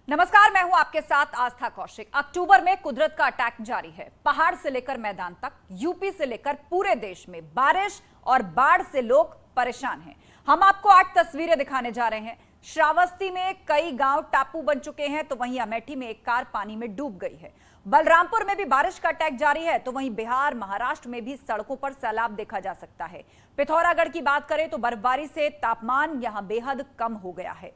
नमस्कार, मैं हूं आपके साथ आस्था कौशिक। अक्टूबर में कुदरत का अटैक जारी है। पहाड़ से लेकर मैदान तक, यूपी से लेकर पूरे देश में बारिश और बाढ़ से लोग परेशान हैं। हम आपको 8 तस्वीरें दिखाने जा रहे हैं। श्रावस्ती में कई गांव टापू बन चुके हैं, तो वहीं अमेठी में एक कार पानी में डूब गई है। बलरामपुर में भी बारिश का अटैक जारी है, तो वहीं बिहार, महाराष्ट्र में भी सड़कों पर सैलाब देखा जा सकता है। पिथौरागढ़ की बात करें तो बर्फबारी से तापमान यहां बेहद कम हो गया है।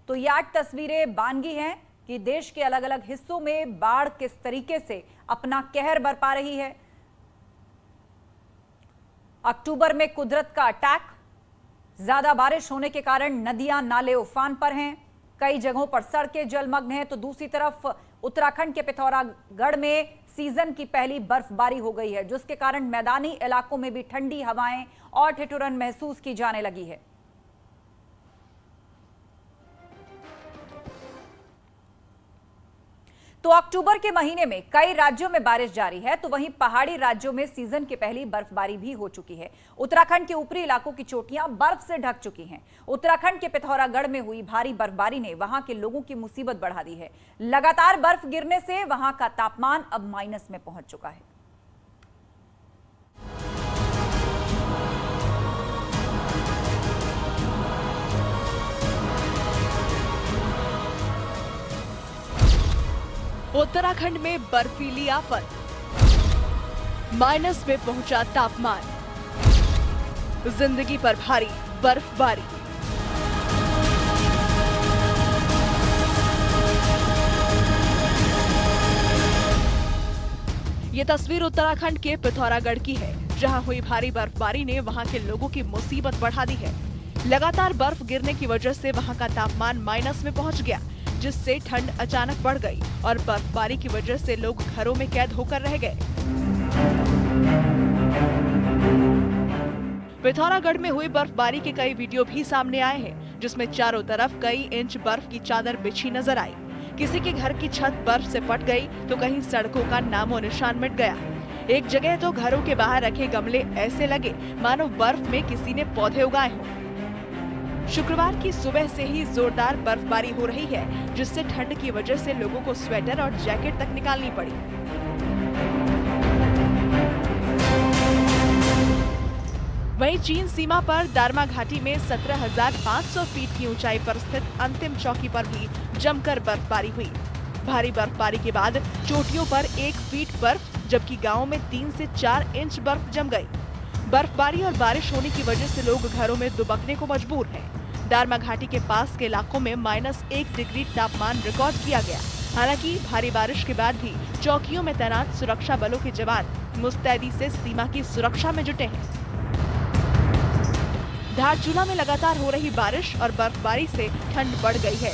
तो ये 8 तस्वीरें बानगी हैं कि देश के अलग अलग हिस्सों में बाढ़ किस तरीके से अपना कहर बरपा रही है। अक्टूबर में कुदरत का अटैक, ज्यादा बारिश होने के कारण नदियां नाले उफान पर हैं, कई जगहों पर सड़कें जलमग्न हैं। तो दूसरी तरफ उत्तराखंड के पिथौरागढ़ में सीजन की पहली बर्फबारी हो गई है, जिसके कारण मैदानी इलाकों में भी ठंडी हवाएं और ठिठुरन महसूस की जाने लगी है। तो अक्टूबर के महीने में कई राज्यों में बारिश जारी है, तो वहीं पहाड़ी राज्यों में सीजन की पहली बर्फबारी भी हो चुकी है। उत्तराखंड के ऊपरी इलाकों की चोटियां बर्फ से ढक चुकी हैं। उत्तराखंड के पिथौरागढ़ में हुई भारी बर्फबारी ने वहां के लोगों की मुसीबत बढ़ा दी है। लगातार बर्फ गिरने से वहां का तापमान अब माइनस में पहुंच चुका है। उत्तराखंड में बर्फीली आफत, माइनस में पहुंचा तापमान, जिंदगी पर भारी बर्फबारी। ये तस्वीर उत्तराखंड के पिथौरागढ़ की है, जहां हुई भारी बर्फबारी ने वहां के लोगों की मुसीबत बढ़ा दी है। लगातार बर्फ गिरने की वजह से वहां का तापमान माइनस में पहुंच गया, जिससे ठंड अचानक बढ़ गई और बर्फबारी की वजह से लोग घरों में कैद होकर रह गए। पिथौरागढ़ में हुई बर्फबारी के कई वीडियो भी सामने आए हैं, जिसमें चारों तरफ कई इंच बर्फ की चादर बिछी नजर आई। किसी के घर की छत बर्फ से फट गई, तो कहीं सड़कों का नामो निशान मिट गया। एक जगह तो घरों के बाहर रखे गमले ऐसे लगे मानो बर्फ में किसी ने पौधे उगाए हों। शुक्रवार की सुबह से ही जोरदार बर्फबारी हो रही है, जिससे ठंड की वजह से लोगों को स्वेटर और जैकेट तक निकालनी पड़ी। वहीं चीन सीमा पर दारमा घाटी में 17,500 फीट की ऊंचाई पर स्थित अंतिम चौकी पर भी जमकर बर्फबारी हुई। भारी बर्फबारी के बाद चोटियों पर 1 फीट बर्फ, जबकि गांवों में 3 से 4 इंच बर्फ जम गई। बर्फबारी और बारिश होने की वजह से लोग घरों में दुबकने को मजबूर हैं। दारमा घाटी के पास के इलाकों में -1 डिग्री तापमान रिकॉर्ड किया गया। हालांकि भारी बारिश के बाद भी चौकियों में तैनात सुरक्षा बलों के जवान मुस्तैदी से सीमा की सुरक्षा में जुटे हैं। धारचूला में लगातार हो रही बारिश और बर्फबारी से ठंड बढ़ गई है।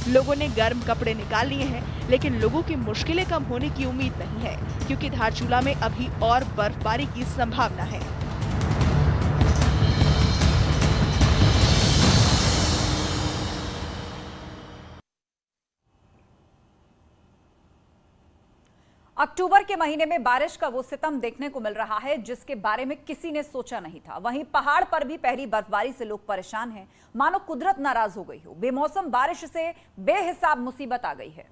लोगों ने गर्म कपड़े निकाल लिए हैं, लेकिन लोगों की मुश्किलें कम होने की उम्मीद नहीं है, क्योंकि धारचूला में अभी और बर्फबारी की संभावना है। अक्टूबर के महीने में बारिश का वो सितम देखने को मिल रहा है, जिसके बारे में किसी ने सोचा नहीं था। वहीं पहाड़ पर भी पहली बर्फबारी से लोग परेशान हैं, मानो कुदरत नाराज हो गई हो। बेमौसम बारिश से बेहिसाब मुसीबत आ गई है।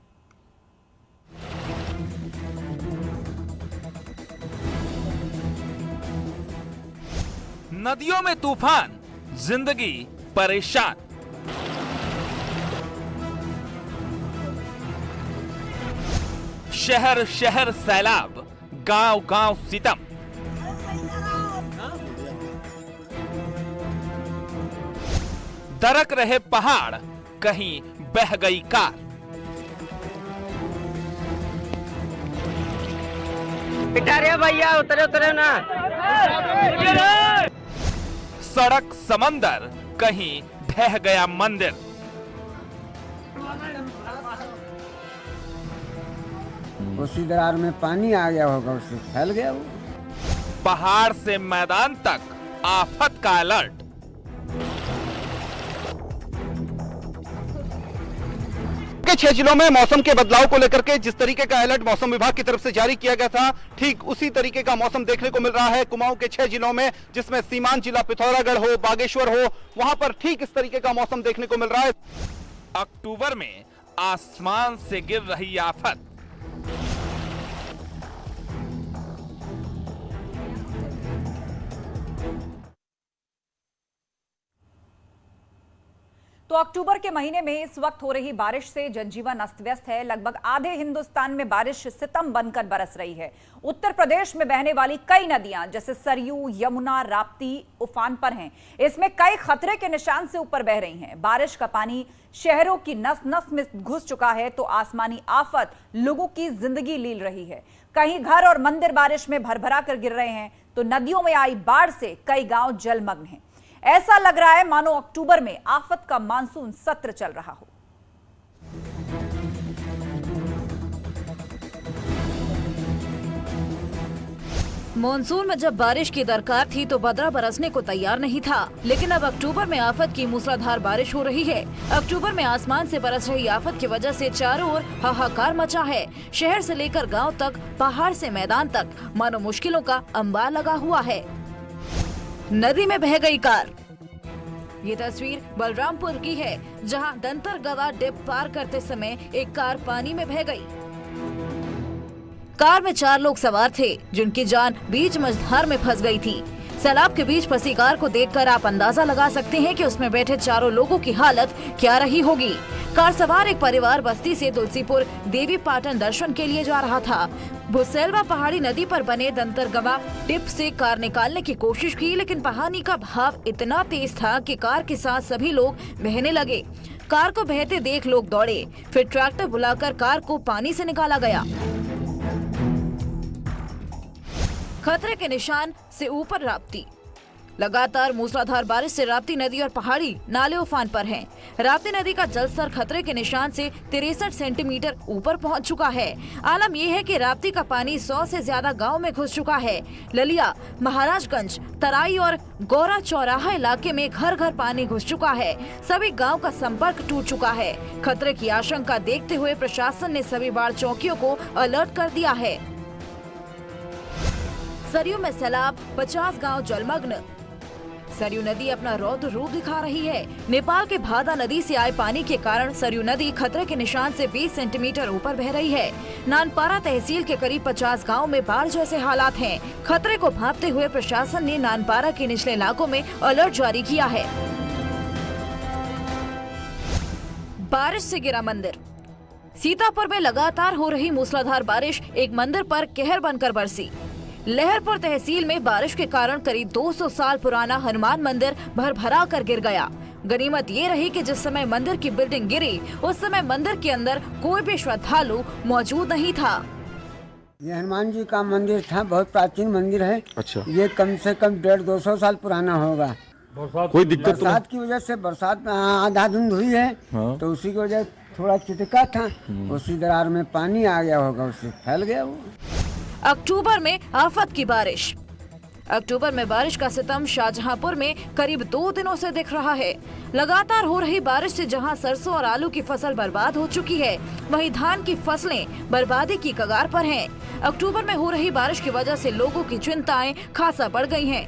नदियों में तूफान, जिंदगी परेशान। शहर शहर सैलाब, गांव गांव सितम। दरक रहे पहाड़, कहीं बह गई कार। पिटारे भैया उतरे उतरे ना। सड़क समंदर, कहीं ढह गया मंदिर। उसी दरार में पानी आ गया होगा, उससे फैल गया वो। पहाड़ से मैदान तक आफत का अलर्ट। के 6 जिलों में मौसम के बदलाव को लेकर के जिस तरीके का अलर्ट मौसम विभाग की तरफ से जारी किया गया था, ठीक उसी तरीके का मौसम देखने को मिल रहा है कुमाऊं के 6 जिलों में, जिसमें सीमांत जिला पिथौरागढ़ हो, बागेश्वर हो, वहां पर ठीक इस तरीके का मौसम देखने को मिल रहा है। अक्टूबर में आसमान से गिर रही आफत। तो अक्टूबर के महीने में इस वक्त हो रही बारिश से जनजीवन अस्त व्यस्त है। लगभग आधे हिंदुस्तान में बारिश सितम बनकर बरस रही है। उत्तर प्रदेश में बहने वाली कई नदियां जैसे सरयू, यमुना, राप्ती उफान पर हैं। इसमें कई खतरे के निशान से ऊपर बह रही हैं। बारिश का पानी शहरों की नस नस में घुस चुका है तो आसमानी आफत लोगों की जिंदगी लील रही है। कहीं घर और मंदिर बारिश में भरभरा कर गिर रहे हैं तो नदियों में आई बाढ़ से कई गांव जलमग्न हैं। ऐसा लग रहा है मानो अक्टूबर में आफत का मानसून सत्र चल रहा हो। मॉनसून में जब बारिश की दरकार थी तो बदरा बरसने को तैयार नहीं था, लेकिन अब अक्टूबर में आफत की मूसलाधार बारिश हो रही है। अक्टूबर में आसमान से बरस रही आफत की वजह से चारों ओर हाहाकार मचा है। शहर से लेकर गांव तक, पहाड़ से मैदान तक मानो मुश्किलों का अंबार लगा हुआ है। नदी में बह गई कार। ये तस्वीर बलरामपुर की है, जहां दंतरगवा डिप पार करते समय एक कार पानी में बह गई। कार में 4 लोग सवार थे जिनकी जान बीच मझधार में फंस गई थी। सैलाब के बीच फंसी कार को देखकर आप अंदाजा लगा सकते हैं कि उसमें बैठे चारों लोगों की हालत क्या रही होगी। कार सवार एक परिवार बस्ती से तुलसीपुर देवी पाटन दर्शन के लिए जा रहा था। भुसेलवा पहाड़ी नदी पर बने दंतरगवा डिप से कार निकालने की कोशिश की, लेकिन पानी का बहाव इतना तेज था कि कार के साथ सभी लोग बहने लगे। कार को बहते देख लोग दौड़े, फिर ट्रैक्टर बुलाकर कार को पानी से निकाला गया। खतरे के निशान से ऊपर राप्ती। लगातार मूसलाधार बारिश से राप्ती नदी और पहाड़ी नाले उफान पर हैं। राप्ती नदी का जलस्तर खतरे के निशान से 63 सेंटीमीटर ऊपर पहुंच चुका है। आलम यह है कि राप्ती का पानी 100 से ज्यादा गांव में घुस चुका है। ललिया, महाराजगंज, तराई और गौरा चौराहा इलाके में घर घर पानी घुस चुका है। सभी गांव का संपर्क टूट चुका है। खतरे की आशंका देखते हुए प्रशासन ने सभी बाढ़ चौकियों को अलर्ट कर दिया है। सरयू में सैलाब, 50 गांव जलमग्न। सरयू नदी अपना रौद्र रूप दिखा रही है। नेपाल के भादा नदी से आए पानी के कारण सरयू नदी खतरे के निशान से 20 सेंटीमीटर ऊपर बह रही है। नानपारा तहसील के करीब 50 गांव में बाढ़ जैसे हालात हैं। खतरे को भांपते हुए प्रशासन ने नानपारा के निचले इलाकों में अलर्ट जारी किया है। बारिश से गिरा मंदिर। सीतापुर में लगातार हो रही मूसलाधार बारिश एक मंदिर पर कहर बनकर बरसी। लहरपुर तहसील में बारिश के कारण करीब 200 साल पुराना हनुमान मंदिर भरभरा कर गिर गया। गनीमत ये रही कि जिस समय मंदिर की बिल्डिंग गिरी उस समय मंदिर के अंदर कोई भी श्रद्धालु मौजूद नहीं था। ये हनुमान जी का मंदिर था, बहुत प्राचीन मंदिर है। अच्छा। ये कम से कम 150-200 साल पुराना होगा। कोई दिक्कत तो बरसात की वजह से, बरसात में आधा धुंध हुई है। हाँ। तो उसी की वजह थोड़ा चिटका था, उसी दरार में पानी आ गया होगा, उससे फैल गया वो। अक्टूबर में आफत की बारिश। अक्टूबर में बारिश का सितम शाहजहांपुर में करीब 2 दिनों से दिख रहा है। लगातार हो रही बारिश से जहां सरसों और आलू की फसल बर्बाद हो चुकी है, वहीं धान की फसलें बर्बादी की कगार पर हैं। अक्टूबर में हो रही बारिश की वजह से लोगों की चिंताएं खासा बढ़ गई हैं।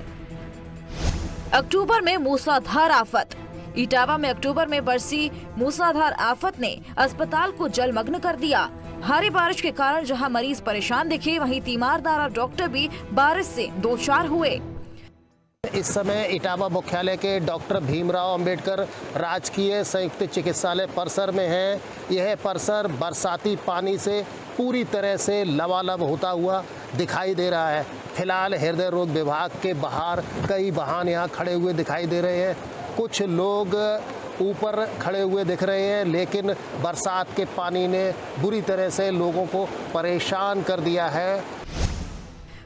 अक्टूबर में मूसलाधार आफत। इटावा में अक्टूबर में बरसी मूसलाधार आफत ने अस्पताल को जलमग्न कर दिया। भारी बारिश के कारण जहां मरीज परेशान दिखे, वहीं तीमारदार और डॉक्टर भी बारिश से दो चार हुए। इस समय इटावा मुख्यालय के डॉक्टर भीमराव अंबेडकर राजकीय संयुक्त चिकित्सालय परिसर में है। यह परिसर बरसाती पानी से पूरी तरह से लबालब होता हुआ दिखाई दे रहा है। फिलहाल हृदय रोग विभाग के बाहर कई वाहन यहाँ खड़े हुए दिखाई दे रहे हैं। कुछ लोग ऊपर खड़े हुए दिख रहे हैं, लेकिन बरसात के पानी ने बुरी तरह से लोगों को परेशान कर दिया है।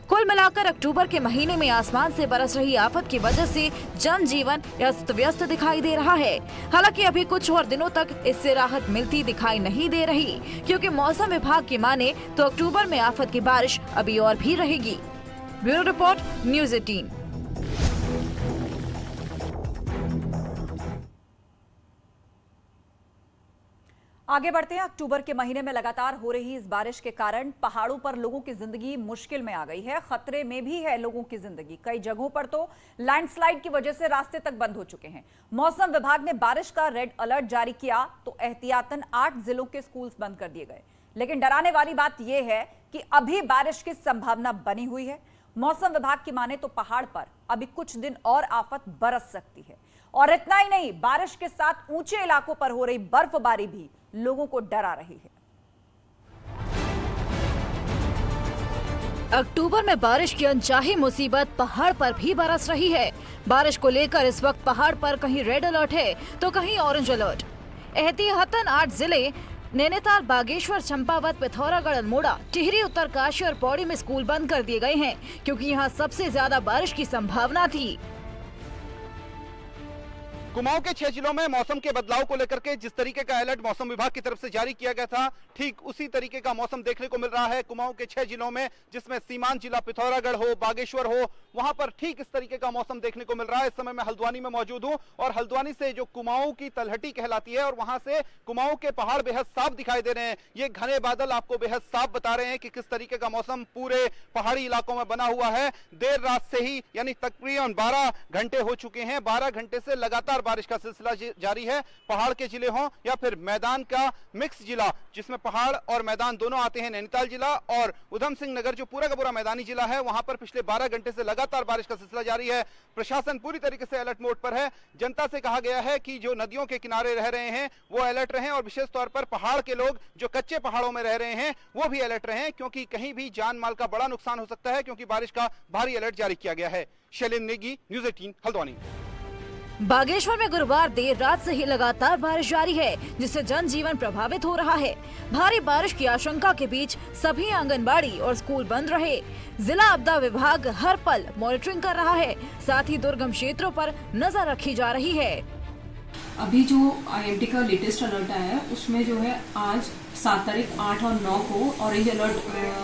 कुल मिलाकर अक्टूबर के महीने में आसमान से बरस रही आफत की वजह से जनजीवन अस्त व्यस्त दिखाई दे रहा है। हालांकि अभी कुछ और दिनों तक इससे राहत मिलती दिखाई नहीं दे रही, क्योंकि मौसम विभाग की माने तो अक्टूबर में आफत की बारिश अभी और भी रहेगी। Bureau report, news 18। आगे बढ़ते हैं। अक्टूबर के महीने में लगातार हो रही इस बारिश के कारण पहाड़ों पर लोगों की जिंदगी मुश्किल में आ गई है। खतरे में भी है लोगों की जिंदगी। कई जगहों पर तो लैंडस्लाइड की वजह से रास्ते तक बंद हो चुके हैं। मौसम विभाग ने बारिश का रेड अलर्ट जारी किया तो एहतियातन 8 जिलों के स्कूल्स बंद कर दिए गए। लेकिन डराने वाली बात यह है कि अभी बारिश की संभावना बनी हुई है। मौसम विभाग की माने तो पहाड़ पर अभी कुछ दिन और आफत बरस सकती है। और इतना ही नहीं, बारिश के साथ ऊंचे इलाकों पर हो रही बर्फबारी भी लोगों को डरा रही है। अक्टूबर में बारिश की अनचाही मुसीबत पहाड़ पर भी बरस रही है। बारिश को लेकर इस वक्त पहाड़ पर कहीं रेड अलर्ट है तो कहीं ऑरेंज अलर्ट। एहतियातन 8 जिले नैनीताल, बागेश्वर, चंपावत, पिथौरागढ़, अल्मोड़ा, टिहरी, उत्तरकाशी और पौड़ी में स्कूल बंद कर दिए गए हैं क्योंकि यहां सबसे ज्यादा बारिश की संभावना थी। कुमाऊं के 6 जिलों में मौसम के बदलाव को लेकर के जिस तरीके का अलर्ट मौसम विभाग की तरफ से जारी किया गया था, ठीक उसी तरीके का मौसम देखने को मिल रहा है कुमाऊं के 6 जिलों में, जिसमें सीमांत जिला पिथौरागढ़ हो, बागेश्वर हो, वहां पर ठीक इस तरीके का मौसम देखने को मिल रहा है। इस समय मैं हल्द्वानी में मौजूद हूं और हल्द्वानी से जो कुमाऊं की तलहटी कहलाती है और वहां से कुमाऊं के पहाड़ बेहद साफ दिखाई दे रहे हैं। ये घने बादल आपको बेहद साफ बता रहे हैं कि किस तरीके का मौसम पूरे पहाड़ी इलाकों में बना हुआ है। देर रात से ही यानी तकरीबन 12 घंटे हो चुके हैं। 12 घंटे से लगातार बारिश का सिलसिला जारी है। पहाड़ के जिले हों या फिर मैदान का मिक्स जिला जिसमें पहाड़ और मैदान दोनों आते हैं, नैनीताल जिला और उधम सिंह नगर जो पूरा का पूरा मैदानी जिला है, वहां पर पिछले 12 घंटे से लगातार बारिश का सिलसिला जारी है। प्रशासन पूरी तरीके से अलर्ट मोड पर है। जनता से कहा गया है कि जो नदियों के किनारे रह रहे हैं वो अलर्ट रहें और विशेष तौर पर पहाड़ के लोग जो कच्चे पहाड़ों में रह रहे हैं वो भी अलर्ट रहें क्योंकि कहीं भी जान माल का बड़ा नुकसान हो सकता है क्योंकि बारिश का भारी अलर्ट जारी किया गया है। शैलेंद्र नेगी, न्यूज़ 18 हल्द्वानी। बागेश्वर में गुरुवार देर रात से ही लगातार बारिश जारी है जिससे जनजीवन प्रभावित हो रहा है। भारी बारिश की आशंका के बीच सभी आंगनबाड़ी और स्कूल बंद रहे। जिला आपदा विभाग हर पल मॉनिटरिंग कर रहा है, साथ ही दुर्गम क्षेत्रों पर नजर रखी जा रही है। अभी जो IMD का लेटेस्ट अलर्ट आया है उसमें जो है आज 7 तारीख 8 और 9 को ऑरेंज अलर्ट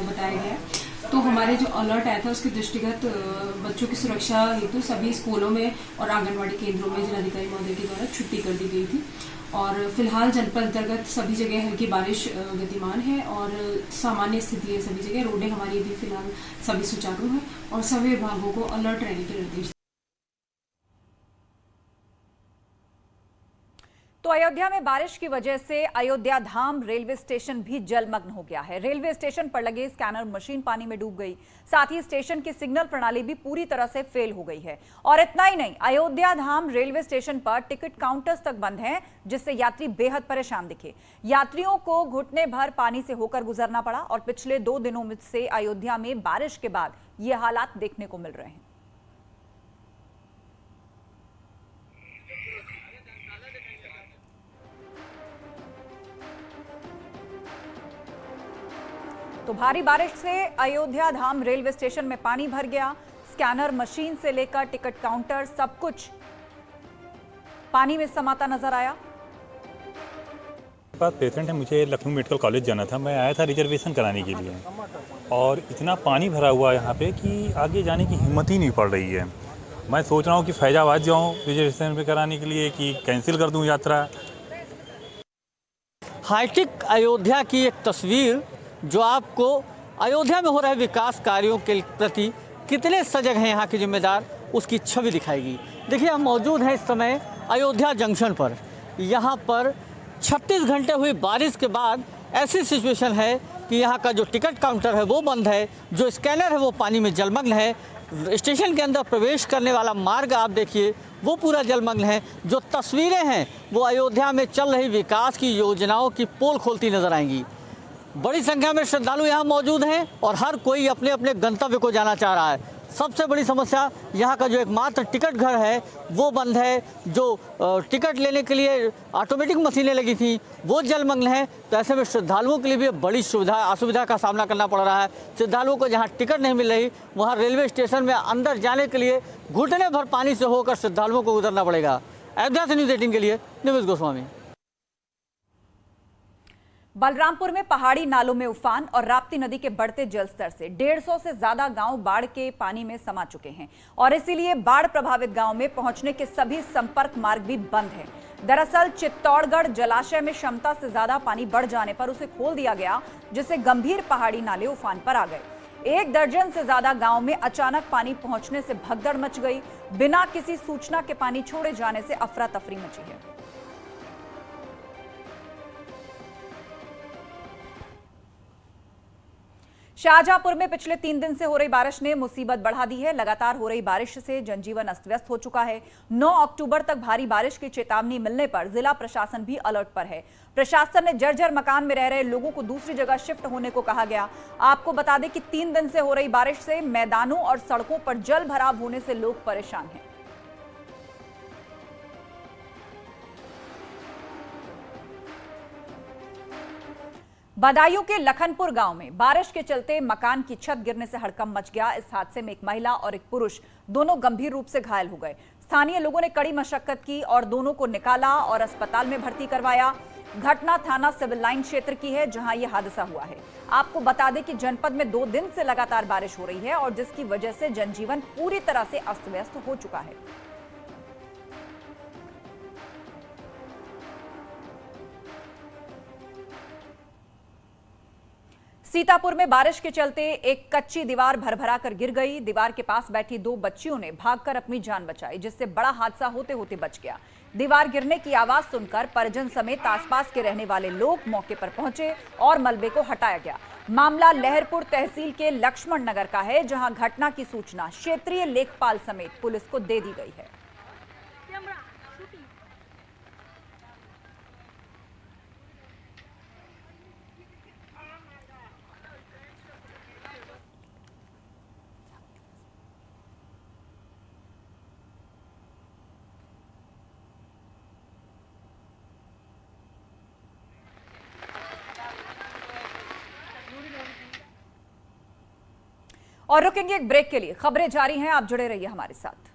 बताया गया है। तो हमारे जो अलर्ट आया था उसके दृष्टिगत बच्चों की सुरक्षा हेतु सभी स्कूलों में और आंगनबाड़ी केंद्रों में जिलाधिकारी महोदय के द्वारा छुट्टी कर दी गई थी और फिलहाल जनपद अंतर्गत सभी जगह हल्की बारिश गतिमान है और सामान्य स्थिति है। सभी जगह रोडें हमारी भी फिलहाल सभी सुचारू हैं और सभी विभागों को अलर्ट रहने के निर्देश। तो अयोध्या में बारिश की वजह से अयोध्या धाम रेलवे स्टेशन भी जलमग्न हो गया है। रेलवे स्टेशन पर लगे स्कैनर मशीन पानी में डूब गई। साथ ही स्टेशन की सिग्नल प्रणाली भी पूरी तरह से फेल हो गई है। और इतना ही नहीं, अयोध्या धाम रेलवे स्टेशन पर टिकट काउंटर्स तक बंद हैं जिससे यात्री बेहद परेशान दिखे। यात्रियों को घुटने भर पानी से होकर गुजरना पड़ा और पिछले 2 दिनों से अयोध्या में बारिश के बाद ये हालात देखने को मिल रहे हैं। तो भारी बारिश से अयोध्या धाम रेलवे स्टेशन में पानी भर गया। स्कैनर मशीन से लेकर टिकट काउंटर सब कुछ पानी में समाता नजर आया। पास पेशेंट है, मुझे लखनऊ मेडिकल कॉलेज जाना था। मैं आया था रिजर्वेशन कराने के लिए और इतना पानी भरा हुआ है यहाँ पे कि आगे जाने की हिम्मत ही नहीं पड़ रही है। मैं सोच रहा हूँ कि फैजाबाद जाऊँ रिजर्वेशन पे कराने के लिए कि कैंसिल कर दूँ यात्रा। हाईटेक अयोध्या की एक तस्वीर जो आपको अयोध्या में हो रहे विकास कार्यों के प्रति कितने सजग हैं यहाँ के जिम्मेदार, उसकी छवि दिखाएगी। देखिए, हम मौजूद हैं इस समय अयोध्या जंक्शन पर। यहाँ पर 36 घंटे हुई बारिश के बाद ऐसी सिचुएशन है कि यहाँ का जो टिकट काउंटर है वो बंद है, जो स्कैनर है वो पानी में जलमग्न है। स्टेशन के अंदर प्रवेश करने वाला मार्ग आप देखिए वो पूरा जलमग्न है। जो तस्वीरें हैं वो अयोध्या में चल रही विकास की योजनाओं की पोल खोलती नजर आएंगी। बड़ी संख्या में श्रद्धालु यहाँ मौजूद हैं और हर कोई अपने अपने गंतव्य को जाना चाह रहा है। सबसे बड़ी समस्या यहाँ का जो एकमात्र टिकट घर है वो बंद है। जो टिकट लेने के लिए ऑटोमेटिक मशीनें लगी थी वो जलमग्न है। तो ऐसे में श्रद्धालुओं के लिए भी बड़ी असुविधा का सामना करना पड़ रहा है। श्रद्धालुओं को जहाँ टिकट नहीं मिल रही वहाँ रेलवे स्टेशन में अंदर जाने के लिए घुटने भर पानी से होकर श्रद्धालुओं को गुजरना पड़ेगा। अयोध्या से न्यूज़ 18 के लिए निवेश गोस्वामी। बलरामपुर में पहाड़ी नालों में उफान और राप्ती नदी के बढ़ते जलस्तर से 150 से ज्यादा गांव बाढ़ के पानी में समा चुके हैं और इसीलिए बाढ़ प्रभावित गांव में पहुंचने के सभी संपर्क मार्ग भी बंद हैं। दरअसल चित्तौड़गढ़ जलाशय में क्षमता से ज्यादा पानी बढ़ जाने पर उसे खोल दिया गया, जिससे गंभीर पहाड़ी नाले उफान पर आ गए। 1 दर्जन से ज्यादा गांव में अचानक पानी पहुंचने से भगदड़ मच गई। बिना किसी सूचना के पानी छोड़े जाने से अफरा तफरी मची है। शाहजहांपुर में पिछले 3 दिन से हो रही बारिश ने मुसीबत बढ़ा दी है। लगातार हो रही बारिश से जनजीवन अस्त व्यस्त हो चुका है। 9 अक्टूबर तक भारी बारिश की चेतावनी मिलने पर जिला प्रशासन भी अलर्ट पर है। प्रशासन ने जर्जर मकान में रह रहे लोगों को दूसरी जगह शिफ्ट होने को कहा गया। आपको बता दें कि 3 दिन से हो रही बारिश से मैदानों और सड़कों पर जल भराव होने से लोग परेशान हैं। बदायूं के लखनपुर गांव में बारिश के चलते मकान की छत गिरने से हड़कंप मच गया। इस हादसे में एक महिला और एक पुरुष दोनों गंभीर रूप से घायल हो गए। स्थानीय लोगों ने कड़ी मशक्कत की और दोनों को निकाला और अस्पताल में भर्ती करवाया। घटना थाना सिविल लाइन क्षेत्र की है, जहां यह हादसा हुआ है। आपको बता दें कि जनपद में 2 दिन से लगातार बारिश हो रही है और जिसकी वजह से जनजीवन पूरी तरह से अस्त व्यस्त हो चुका है। सीतापुर में बारिश के चलते एक कच्ची दीवार भरभरा कर गिर गई। दीवार के पास बैठी 2 बच्चियों ने भागकर अपनी जान बचाई, जिससे बड़ा हादसा होते होते बच गया। दीवार गिरने की आवाज सुनकर परिजन समेत आसपास के रहने वाले लोग मौके पर पहुंचे और मलबे को हटाया गया। मामला लहरपुर तहसील के लक्ष्मण नगर का है, जहां घटना की सूचना क्षेत्रीय लेखपाल समेत पुलिस को दे दी गई है। और रुकेंगे एक ब्रेक के लिए। खबरें जारी हैं, आप जुड़े रहिए हमारे साथ।